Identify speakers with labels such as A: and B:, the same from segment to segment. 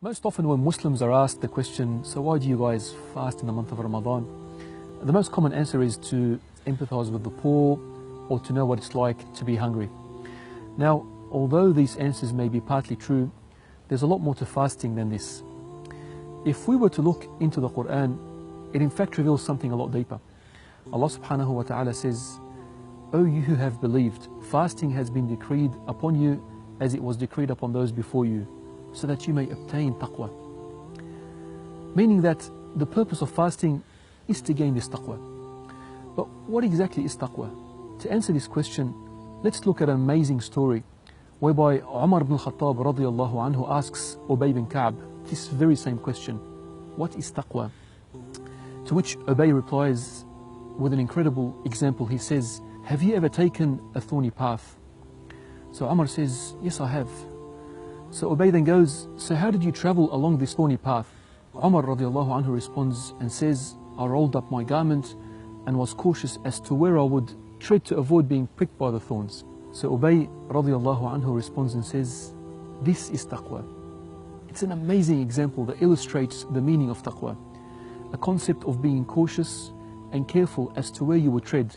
A: Most often when Muslims are asked the question, so why do you guys fast in the month of Ramadan? The most common answer is to empathize with the poor or to know what it's like to be hungry. Now, although these answers may be partly true, there's a lot more to fasting than this. If we were to look into the Quran, it in fact reveals something a lot deeper. Allah subhanahu wa ta'ala says, "O you who have believed, fasting has been decreed upon you as it was decreed upon those before you, so that you may obtain taqwa." Meaning that the purpose of fasting is to gain this taqwa. But what exactly is taqwa? To answer this question, let's look at an amazing story whereby Umar ibn al-Khattab radiyallahu anhu asks Ubay bin Ka'b this very same question: what is taqwa? To which Ubay replies with an incredible example. He says, "Have you ever taken a thorny path?" So Umar says, "Yes, I have." So Ubay then goes, "So how did you travel along this thorny path?" Umar radiallahu anhu responds and says, "I rolled up my garment and was cautious as to where I would tread to avoid being pricked by the thorns." So Ubay radiallahu anhu responds and says, "This is taqwa." It's an amazing example that illustrates the meaning of taqwa. A concept of being cautious and careful as to where you would tread,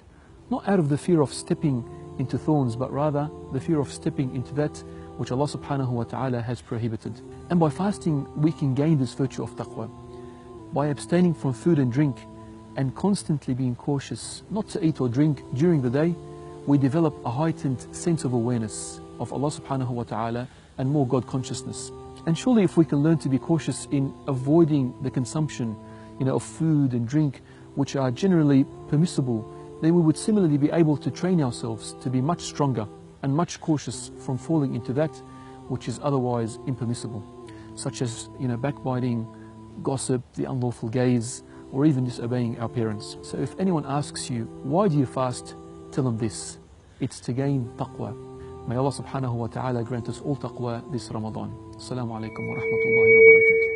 A: not out of the fear of stepping into thorns, but rather the fear of stepping into that which Allah subhanahu wa ta'ala has prohibited. And by fasting, we can gain this virtue of taqwa. By abstaining from food and drink and constantly being cautious not to eat or drink during the day, we develop a heightened sense of awareness of Allah subhanahu wa ta'ala and more God consciousness. And surely if we can learn to be cautious in avoiding the consumption of food and drink which are generally permissible, then we would similarly be able to train ourselves to be much stronger and much cautious from falling into that which is otherwise impermissible, such as backbiting, gossip, the unlawful gaze, or even disobeying our parents. So if anyone asks you, why do you fast? Tell them this: it's to gain taqwa. May Allah subhanahu wa ta'ala grant us all taqwa this Ramadan. Assalamu alaikum wa rahmatullahi wa barakatuh.